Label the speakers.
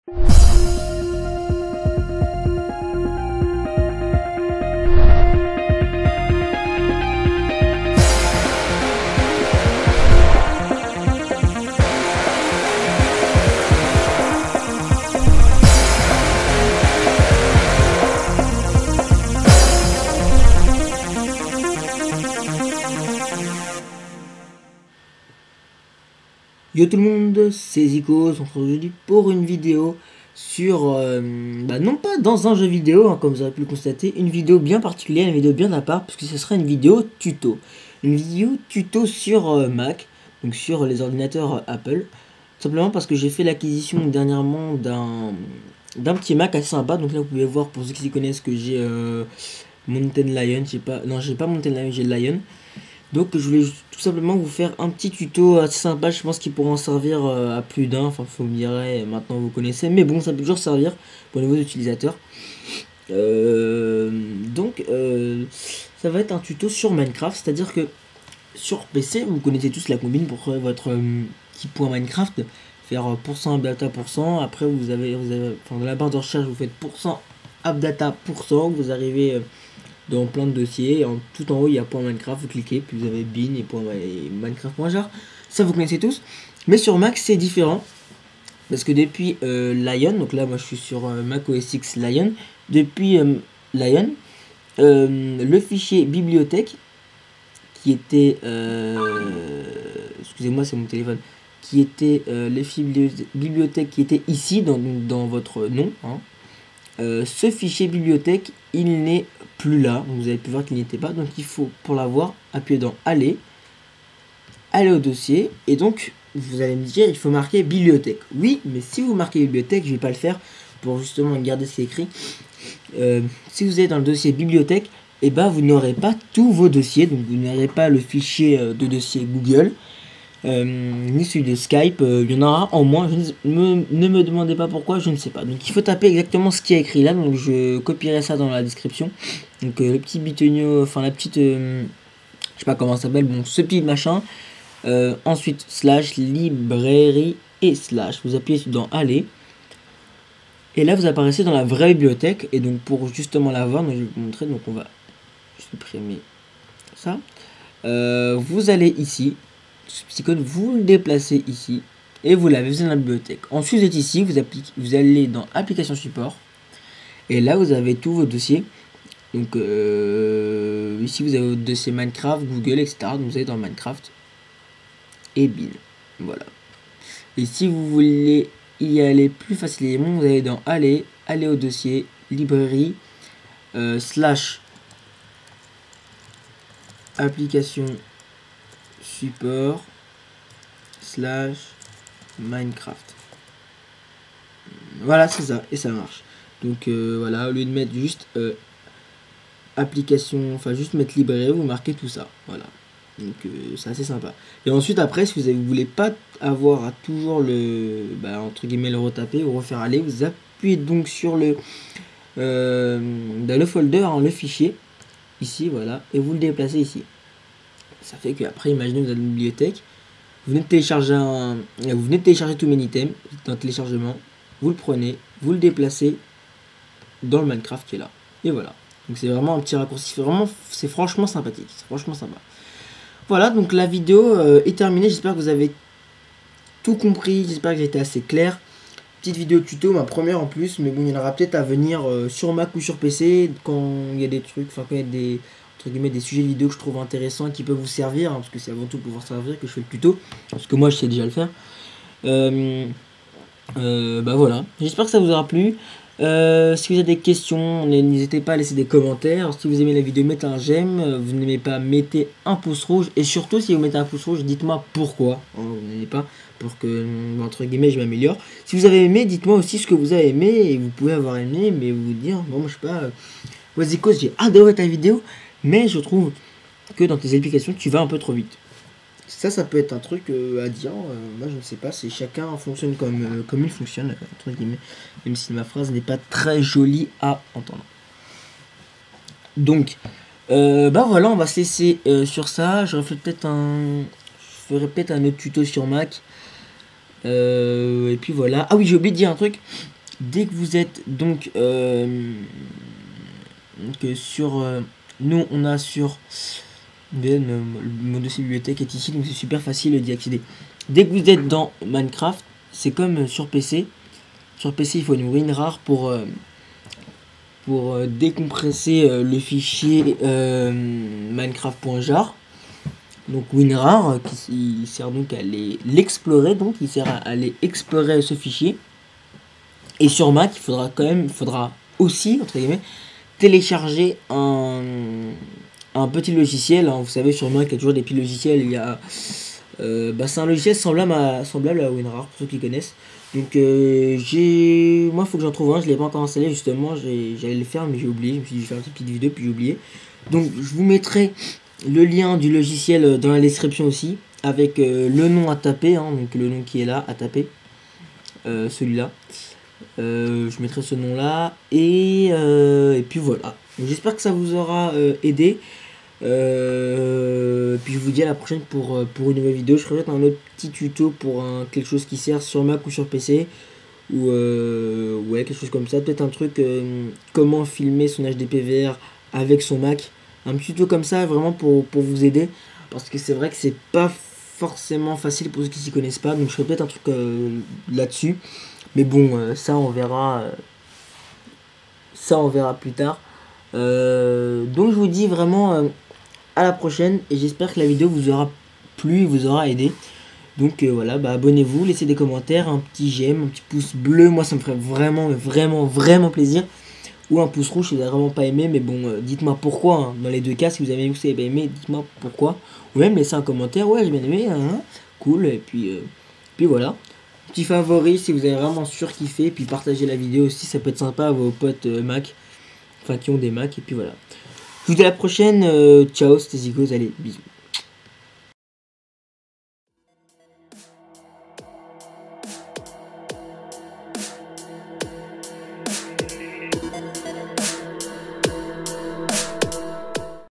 Speaker 1: Yo tout le monde, c'est Zico, on se retrouve aujourd'hui pour une vidéo sur, non pas dans un jeu vidéo, hein, comme vous avez pu le constater, une vidéo bien particulière, une vidéo bien à part, puisque ce sera une vidéo tuto. Une vidéo tuto sur Mac, donc sur les ordinateurs Apple, simplement parce que j'ai fait l'acquisition dernièrement d'un petit Mac assez sympa. Donc là vous pouvez voir, pour ceux qui s'y connaissent, que j'ai Mountain Lion, j'ai pas Mountain Lion, j'ai Lion. Donc je voulais tout simplement vous faire un petit tuto assez sympa, je pense qu'il pourra en servir à plus d'un, enfin vous me direz, maintenant vous connaissez, mais bon ça peut toujours servir pour les nouveaux utilisateurs. Ça va être un tuto sur Minecraft, c'est-à-dire que sur PC, vous connaissez tous la combine pour votre petit point Minecraft, faire %, updata %, après vous avez enfin, dans la barre de recherche vous faites %updata %, vous arrivez dans plein de dossiers, tout en haut il y a .minecraft, vous cliquez, puis vous avez bin et .minecraft.jar, ça vous connaissez tous. Mais sur Mac c'est différent, parce que depuis Lion, donc là moi je suis sur Mac OS X Lion, depuis Lion, le fichier bibliothèque, qui était, excusez-moi c'est mon téléphone, qui était les fichiers bibliothèque qui était ici dans votre nom, hein. Ce fichier bibliothèque il n'est plus là, donc vous avez pu voir qu'il n'y était pas, donc il faut, pour l'avoir, appuyer dans aller au dossier, et donc vous allez me dire il faut marquer bibliothèque. Oui, mais si vous marquez bibliothèque, je vais pas le faire pour justement garder ce qui est écrit. Si vous êtes dans le dossier bibliothèque, et ben vous n'aurez pas tous vos dossiers, donc vous n'aurez pas le fichier de dossier Google, ni celui de Skype, il y en aura en moins, ne me demandez pas pourquoi, je ne sais pas. Donc il faut taper exactement ce qui est écrit là, donc je copierai ça dans la description. Donc le petit bitonio, enfin la petite, je sais pas comment ça s'appelle, bon ce petit machin, ensuite slash librairie et slash, vous appuyez dans aller. Et là vous apparaissez dans la vraie bibliothèque, et donc pour justement la voir, donc je vais vous montrer, donc on va supprimer ça. Vous allez ici, ce petit code, vous le déplacez ici et vous l'avez dans la bibliothèque. Ensuite vous êtes ici, vous allez dans application support et là vous avez tous vos dossiers. Donc ici vous avez votre dossier Minecraft, Google, etc. Donc vous allez dans Minecraft et bin, voilà. Et si vous voulez y aller plus facilement, vous allez dans aller au dossier librairie slash application support slash Minecraft. Voilà, c'est ça, et ça marche. Donc voilà, au lieu de mettre juste application, enfin juste mettre librairie, vous marquez tout ça. Voilà. Donc c'est assez sympa. Et ensuite après, si vous voulez pas avoir à toujours le entre guillemets le retaper ou refaire aller, vous appuyez donc sur le dans le folder, hein, le fichier ici, voilà, et vous le déplacez ici. Ça fait que après, imaginez vous avez une bibliothèque, vous venez de télécharger tous mes items dans téléchargement, vous le prenez, vous le déplacez dans le Minecraft qui est là, et voilà. Donc c'est vraiment un petit raccourci, c'est franchement sympathique, c'est franchement sympa. Voilà, donc la vidéo est terminée, j'espère que vous avez tout compris, j'espère que j'ai été assez clair. Petite vidéo tuto, ma première en plus, mais bon, il y en aura peut-être à venir sur Mac ou sur PC quand il y a des trucs, enfin quand il y a des, entre guillemets, des sujets vidéo que je trouve intéressants et qui peuvent vous servir, hein, parce que c'est avant tout pour pouvoir servir que je fais le tuto, parce que moi je sais déjà le faire. Voilà, j'espère que ça vous aura plu. Si vous avez des questions, n'hésitez pas à laisser des commentaires. Si vous aimez la vidéo, mettez un j'aime. Vous n'aimez pas, mettez un pouce rouge. Et surtout, si vous mettez un pouce rouge, dites-moi pourquoi. Vous n'aimez pas, pour que, entre guillemets, je m'améliore. Si vous avez aimé, dites-moi aussi ce que vous avez aimé. Et vous pouvez avoir aimé, mais vous dire, bon, moi, je sais pas, Wazikos, j'ai adoré ta vidéo, mais je trouve que dans tes explications, tu vas un peu trop vite. Ça peut être un truc à dire. Moi, je ne sais pas, c'est chacun fonctionne comme il fonctionne, entre guillemets, même si ma phrase n'est pas très jolie à entendre. Donc, voilà, on va se laisser sur ça. Je ferai peut-être un autre tuto sur Mac. Et puis voilà. Ah oui, j'ai oublié de dire un truc. dès que vous êtes donc sur nous on a sur mon dossier bibliothèque est ici, donc c'est super facile d'y accéder. Dès que vous êtes dans Minecraft, c'est comme sur PC. Sur PC, il faut une WinRAR pour décompresser le fichier Minecraft.jar. Donc WinRAR qui sert donc à l'explorer, donc il sert à aller explorer ce fichier. Et sur Mac, il faudra aussi entre guillemets télécharger un petit logiciel, hein. Vous savez, sur Mac il y a toujours des petits logiciels. Il y a c'est un logiciel semblable à WinRAR pour ceux qui connaissent. Donc moi faut que j'en trouve un, je l'ai pas encore installé justement, j'allais le faire mais j'ai oublié, je me suis dit je vais faire une petite vidéo puis j'ai oublié. Donc je vous mettrai le lien du logiciel dans la description aussi, avec le nom à taper, hein, donc le nom qui est là à taper, celui-là. Je mettrai ce nom là et puis voilà. J'espère que ça vous aura aidé. Puis je vous dis à la prochaine pour une nouvelle vidéo. Je ferai peut-être un autre petit tuto pour quelque chose qui sert sur Mac ou sur PC, ou ouais, quelque chose comme ça, peut-être un truc comment filmer son HDPVR avec son Mac, un petit tuto comme ça vraiment pour vous aider, parce que c'est vrai que c'est pas forcément facile pour ceux qui s'y connaissent pas, donc je ferai peut-être un truc là-dessus, mais bon, ça on verra plus tard. Donc je vous dis vraiment à la prochaine, et j'espère que la vidéo vous aura plu, vous aura aidé. Donc voilà, abonnez-vous, laissez des commentaires, un petit j'aime, un petit pouce bleu, moi ça me ferait vraiment plaisir. Ou un pouce rouge si vous n'avez vraiment pas aimé, mais bon, dites-moi pourquoi, hein. Dans les deux cas, si vous avez aimé ou si vous n'avez pas aimé, dites-moi pourquoi. Ou même laissez un commentaire, ouais j'ai bien aimé, hein, cool, et puis voilà. Petit favori si vous avez vraiment surkiffé, puis partagez la vidéo aussi, ça peut être sympa à vos potes Mac, enfin qui ont des Mac, et puis voilà. Je vous dis à la prochaine, ciao, c'était Zigos, allez, bisous.